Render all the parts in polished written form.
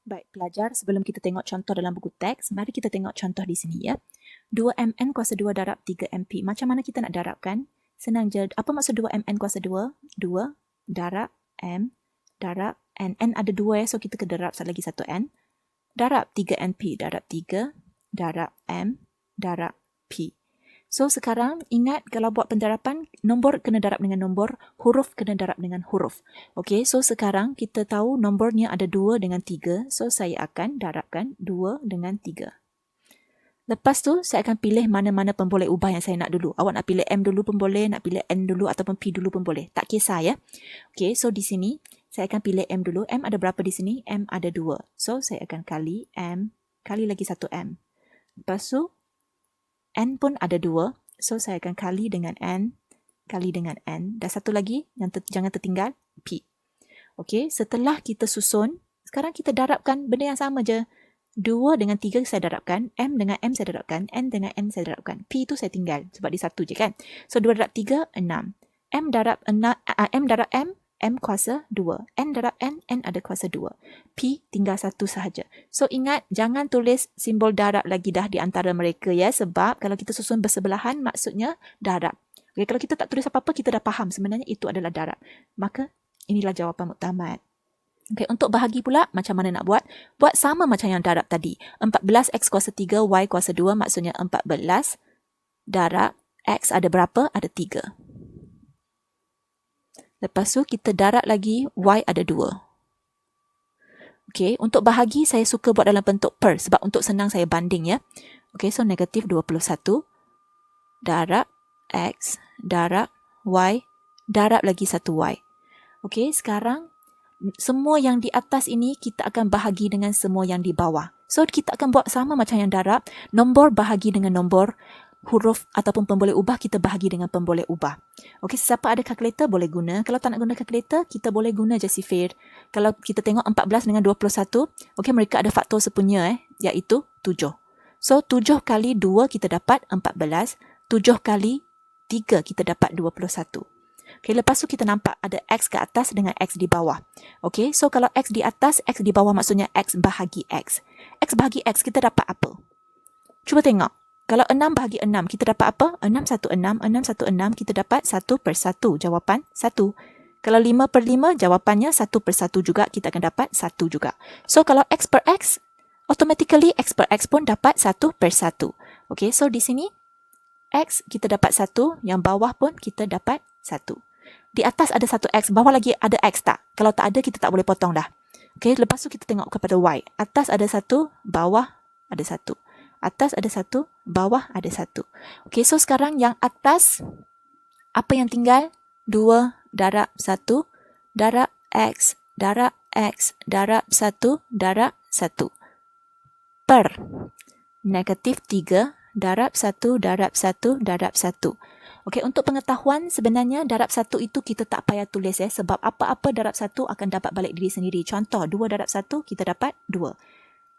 Baik, pelajar, sebelum kita tengok contoh dalam buku teks, mari kita tengok contoh di sini ya. 2mn kuasa 2 darab 3mp. Macam mana kita nak darabkan? Senang je. Apa maksud 2mn kuasa 2? 2 darab m darab n. N ada 2 ya, so kita kena darab lagi satu n. Darab 3np darab 3 darab m darab p. So sekarang ingat kalau buat pendarapan, nombor kena darab dengan nombor, huruf kena darab dengan huruf. Okey, so sekarang kita tahu nombornya ada 2 dengan 3. So saya akan darabkan 2 dengan 3. Lepas tu saya akan pilih mana-mana pemboleh ubah yang saya nak dulu. Awak nak pilih M dulu pun boleh, nak pilih N dulu ataupun P dulu pun boleh. Tak kisah ya. Okey, so di sini saya akan pilih M dulu. M ada berapa di sini? M ada 2. So saya akan kali M kali lagi satu M. Lepas tu N pun ada 2. So, saya akan kali dengan N, kali dengan N. Dan satu lagi, yang jangan tertinggal, P. Okey, setelah kita susun, sekarang kita darabkan benda yang sama je. 2 dengan 3 saya darabkan, M dengan M saya darabkan, N dengan N saya darabkan. P tu saya tinggal, sebab dia satu je kan. So, 2 darab 3, 6. M darab M, M kuasa 2. N darab N ada kuasa 2. P tinggal satu sahaja. So ingat, jangan tulis simbol darab lagi dah di antara mereka ya. Sebab kalau kita susun bersebelahan, maksudnya darab. Okay, kalau kita tak tulis apa-apa, kita dah faham sebenarnya itu adalah darab. Maka inilah jawapan muktamad. Okay, untuk bahagi pula, macam mana nak buat? Buat sama macam yang darab tadi. 14x kuasa 3, y kuasa 2, maksudnya 14 darab x ada berapa? Ada 3. Lepas tu kita darab lagi y ada 2. Okey, untuk bahagi saya suka buat dalam bentuk per sebab untuk senang saya banding ya. Okey, so negatif 21 darab x darab y darab lagi 1y. Okey, sekarang semua yang di atas ini kita akan bahagi dengan semua yang di bawah. So kita akan buat sama macam yang darab, nombor bahagi dengan nombor, huruf ataupun pemboleh ubah kita bahagi dengan pemboleh ubah. Okey, siapa ada kalkulator boleh guna. Kalau tak nak guna kalkulator, kita boleh guna je sifir. Kalau kita tengok 14 dengan 21, okey mereka ada faktor sepunya iaitu 7. So 7 kali 2 kita dapat 14, 7 kali 3 kita dapat 21. Okey, lepas tu kita nampak ada x ke atas dengan x di bawah. Okey, so kalau x di atas, x di bawah maksudnya x bahagi x. X bahagi x kita dapat apa? Cuba tengok. Kalau 6 bahagi 6, kita dapat apa? 6, 1, 6. 6, 1, 6, kita dapat 1 per 1. Jawapan 1. Kalau 5 per 5, jawapannya 1 per 1 juga. Kita akan dapat 1 juga. So, kalau x per x, automatically x per x pun dapat 1 per 1. Okay, so di sini, x kita dapat 1. Yang bawah pun kita dapat 1. Di atas ada 1x, bawah lagi ada x tak? Kalau tak ada, kita tak boleh potong dah. Okay, lepas tu kita tengok kepada y. Atas ada 1, bawah ada 1. Atas ada 1, bawah ada 1. Okey, so sekarang yang atas, apa yang tinggal? 2 darab 1, darab x, darab x, darab 1, darab 1. Per negatif 3, darab 1, darab 1, darab 1. Okey, untuk pengetahuan, sebenarnya darab 1 itu kita tak payah tulis sebab apa-apa darab 1 akan dapat balik diri sendiri. Contoh, 2 darab 1, kita dapat 2.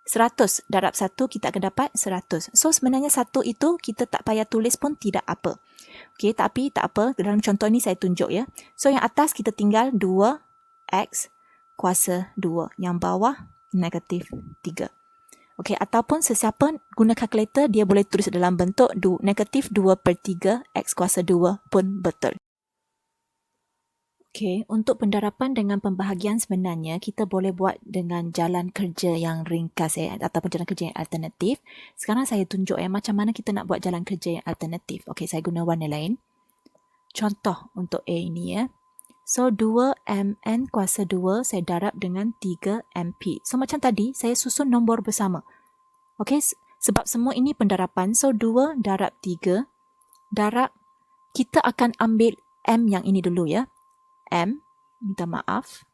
100 darab 1 kita akan dapat 100. So sebenarnya 1 itu kita tak payah tulis pun tidak apa. Okey, tapi tak apa. Dalam contoh ni saya tunjuk ya. So yang atas kita tinggal 2x kuasa 2. Yang bawah negatif 3. Okey, ataupun sesiapa guna kalkulator dia boleh tulis dalam bentuk negatif 2 per 3 x kuasa 2 pun betul. Okey, untuk pendarapan dengan pembahagian sebenarnya kita boleh buat dengan jalan kerja yang ringkas ataupun jalan kerja yang alternatif. Sekarang saya tunjuk macam mana kita nak buat jalan kerja yang alternatif. Okey, saya guna warna lain. Contoh untuk A ini ya. So 2mn kuasa 2 saya darab dengan 3mp. So macam tadi saya susun nombor bersama. Okey, sebab semua ini pendarapan. So 2 darab 3 darab, kita akan ambil m yang ini dulu ya. M, minta maaf.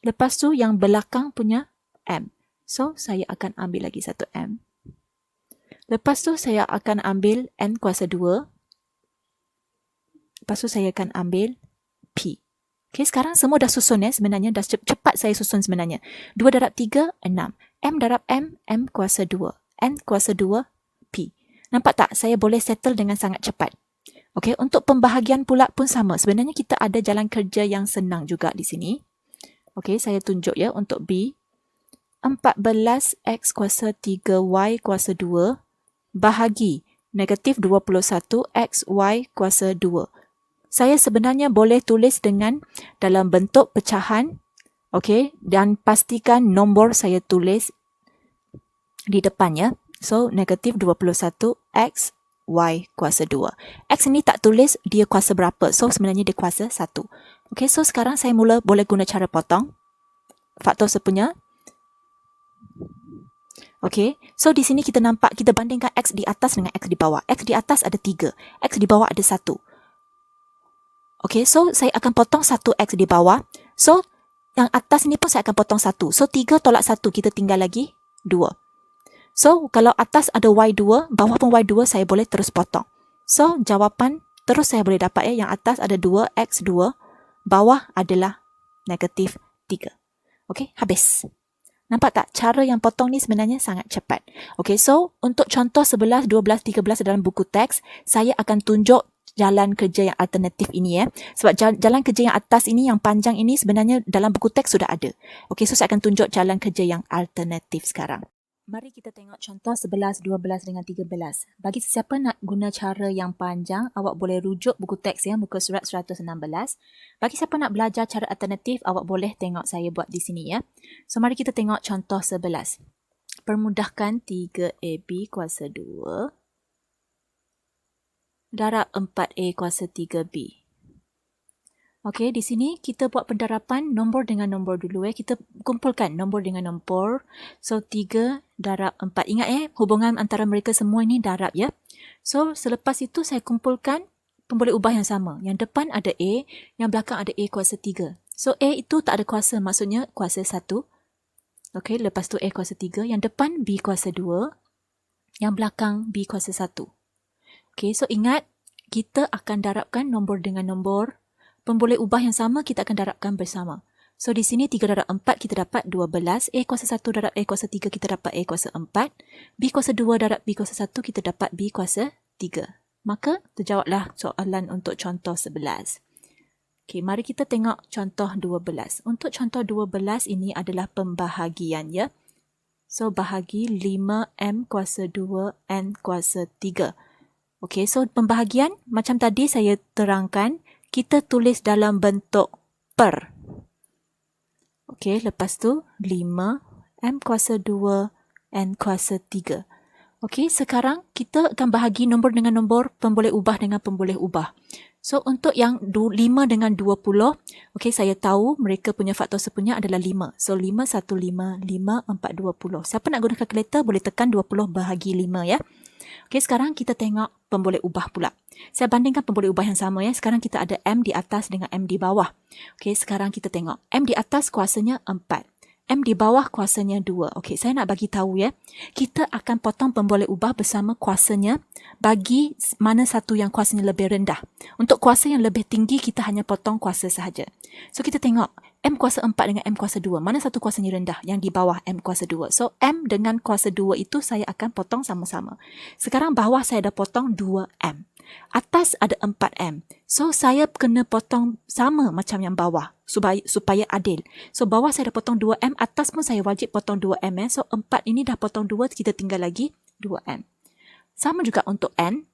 Lepas tu yang belakang punya M. So, saya akan ambil lagi satu M. Lepas tu saya akan ambil N kuasa 2. Lepas tu saya akan ambil P. Okay, sekarang semua dah susun sebenarnya. Dah cepat saya susun sebenarnya. 2 darab 3, 6. M darab M, M kuasa 2. N kuasa 2, P. Nampak tak? Saya boleh settle dengan sangat cepat. Okey, untuk pembahagian pula pun sama. Sebenarnya kita ada jalan kerja yang senang juga di sini. Okey, saya tunjuk ya untuk B. 14x kuasa 3y kuasa 2 bahagi negatif 21xy kuasa 2. Saya sebenarnya boleh tulis dengan dalam bentuk pecahan, okey, dan pastikan nombor saya tulis di depannya. So, negatif 21x y kuasa 2. X ni tak tulis dia kuasa berapa. So, sebenarnya dia kuasa 1. Okey, so sekarang saya mula boleh guna cara potong faktor sepunya. Okey, so di sini kita nampak, kita bandingkan X di atas dengan X di bawah. X di atas ada 3, X di bawah ada 1. Okey, so saya akan potong 1X di bawah. So, yang atas ni pun saya akan potong 1. So, 3 tolak 1, kita tinggal lagi 2. So, kalau atas ada Y2, bawah pun Y2, saya boleh terus potong. So, jawapan terus saya boleh dapat yang atas ada 2X2, bawah adalah negatif 3. Okey, habis. Nampak tak? Cara yang potong ni sebenarnya sangat cepat. Okey, so untuk contoh 11, 12, 13 dalam buku teks, saya akan tunjuk jalan kerja yang alternatif ini ya. Sebab jalan kerja yang atas ini, yang panjang ini sebenarnya dalam buku teks sudah ada. Okey, so saya akan tunjuk jalan kerja yang alternatif sekarang. Mari kita tengok contoh 11, 12 dengan 13. Bagi sesiapa nak guna cara yang panjang, awak boleh rujuk buku teks ya, muka surat 116. Bagi siapa nak belajar cara alternatif, awak boleh tengok saya buat di sini ya. So, mari kita tengok contoh 11. Permudahkan 3AB kuasa 2 darab 4A kuasa 3B. Okey, di sini kita buat pendarapan nombor dengan nombor dulu. Kita kumpulkan nombor dengan nombor. So, 3 darab 4. Ingat hubungan antara mereka semua ini darab ya. So, selepas itu saya kumpulkan pemboleh ubah yang sama. Yang depan ada A, yang belakang ada A kuasa 3. So, A itu tak ada kuasa, maksudnya kuasa 1. Okey, lepas tu A kuasa 3. Yang depan B kuasa 2. Yang belakang B kuasa 1. Okey, so ingat, kita akan darabkan nombor dengan nombor. Pemboleh ubah yang sama kita akan darabkan bersama. So di sini 3 darab 4 kita dapat 12. A kuasa 1 darab A kuasa 3 kita dapat A kuasa 4. B kuasa 2 darab B kuasa 1 kita dapat B kuasa 3. Maka terjawablah soalan untuk contoh 11. Okey, mari kita tengok contoh 12. Untuk contoh 12 ini adalah pembahagian ya. So bahagi 5M kuasa 2 N kuasa 3. Okey, so pembahagian macam tadi saya terangkan, kita tulis dalam bentuk per. Okey, lepas tu 5, M kuasa 2, N kuasa 3. Okey, sekarang kita akan bahagi nombor dengan nombor, pemboleh ubah dengan pemboleh ubah. So, untuk yang 5 dengan 20, okey, saya tahu mereka punya faktor sepunya adalah 5. So, 5, 1, 5, 5, 4, 20. Siapa nak guna kalkulator boleh tekan 20 bahagi 5 ya. Okey, sekarang kita tengok pemboleh ubah pula. Saya bandingkan pemboleh ubah yang sama ya. Sekarang kita ada M di atas dengan M di bawah. Okey, sekarang kita tengok. M di atas kuasanya 4. M di bawah kuasanya 2. Okey, saya nak bagi tahu ya. Kita akan potong pemboleh ubah bersama kuasanya bagi mana satu yang kuasanya lebih rendah. Untuk kuasa yang lebih tinggi, kita hanya potong kuasa sahaja. So, kita tengok M kuasa 4 dengan M kuasa 2. Mana satu kuasanya rendah? Yang di bawah M kuasa 2. So, M dengan kuasa 2 itu saya akan potong sama-sama. Sekarang bawah saya dah potong 2M. Atas ada 4M. So, saya kena potong sama macam yang bawah supaya adil. So, bawah saya dah potong 2M. Atas pun saya wajib potong 2M. So, 4 ini dah potong 2. Kita tinggal lagi 2M. Sama juga untuk N.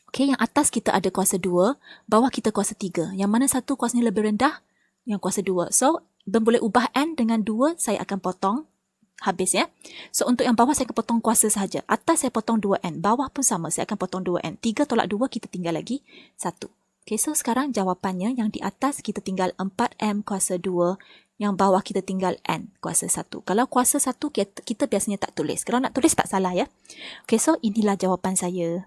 Okey, yang atas kita ada kuasa 2. Bawah kita kuasa 3. Yang mana satu kuasanya lebih rendah? Yang kuasa 2. So, boleh ubah N dengan 2, saya akan potong habis ya. So, untuk yang bawah saya akan potong kuasa sahaja. Atas saya potong 2N. Bawah pun sama, saya akan potong 2N. 3 tolak 2, kita tinggal lagi 1. Okay, so sekarang jawapannya yang di atas kita tinggal 4M kuasa 2. Yang bawah kita tinggal N kuasa 1. Kalau kuasa 1, kita biasanya tak tulis. Kalau nak tulis tak salah ya. Okay, so inilah jawapan saya.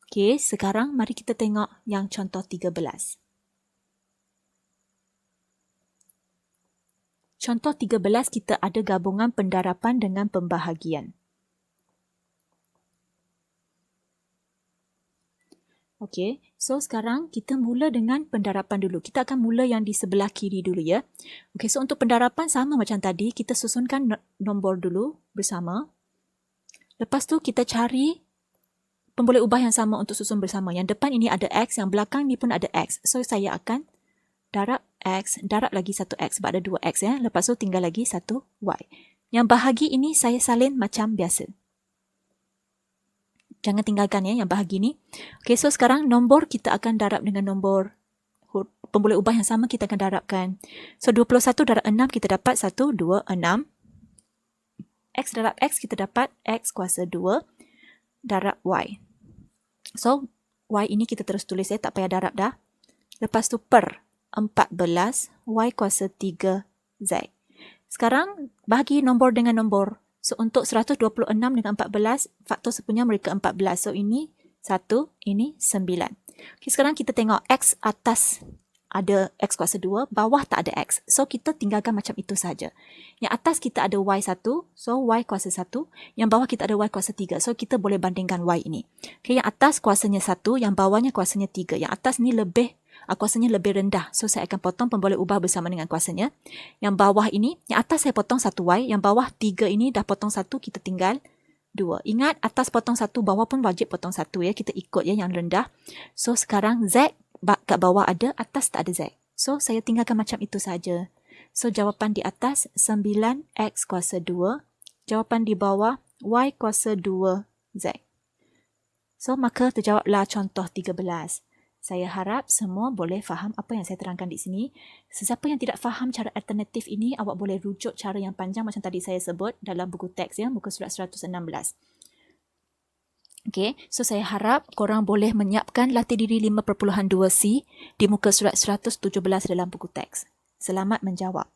Okay, sekarang mari kita tengok yang contoh 13. Contoh 13 kita ada gabungan pendarapan dengan pembahagian. Okey, so sekarang kita mula dengan pendarapan dulu. Kita akan mula yang di sebelah kiri dulu ya. Okey, so untuk pendarapan sama macam tadi, kita susunkan nombor dulu bersama. Lepas tu kita cari pemboleh ubah yang sama untuk susun bersama. Yang depan ini ada X, yang belakang ni pun ada X. So saya akan darab X, darab lagi 1X sebab ada 2X ya. Lepas tu tinggal lagi 1Y. Yang bahagi ini saya salin macam biasa. Jangan tinggalkan ya yang bahagi ni. Okey, so sekarang nombor kita akan darab dengan nombor pemboleh ubah yang sama, kita akan darabkan. So 21 darab 6 kita dapat 1, 2, 6. X darab X kita dapat X kuasa 2 darab Y. So Y ini kita terus tulis ya, tak payah darab dah. Lepas tu per 14 Y kuasa 3 Z. Sekarang bahagi nombor dengan nombor. So untuk 126 dengan 14, faktor sepunya mereka 14. So ini 1, ini 9. Okay, sekarang kita tengok X atas ada X kuasa 2, bawah tak ada X. So kita tinggalkan macam itu saja. Yang atas kita ada Y1, so Y kuasa 1. Yang bawah kita ada Y kuasa 3. So kita boleh bandingkan Y ini. Okay, yang atas kuasanya 1, yang bawahnya kuasanya 3. Yang atas ni lebih kuasanya lebih rendah. So saya akan potong pemboleh ubah bersama dengan kuasanya. Yang bawah ini, yang atas saya potong 1Y, yang bawah 3 ini dah potong 1, kita tinggal 2. Ingat atas potong 1, bawah pun wajib potong 1 ya. Kita ikut ya yang rendah. So sekarang Z kat bawah ada, atas tak ada Z. So saya tinggalkan macam itu saja. So jawapan di atas 9X kuasa 2. Jawapan di bawah Y kuasa 2Z. So maka terjawablah contoh 13. Saya harap semua boleh faham apa yang saya terangkan di sini. Sesiapa yang tidak faham cara alternatif ini, awak boleh rujuk cara yang panjang macam tadi saya sebut dalam buku teks ya, muka surat 116. Okay, so saya harap korang boleh menyiapkan latih diri 5.2C di muka surat 117 dalam buku teks. Selamat menjawab.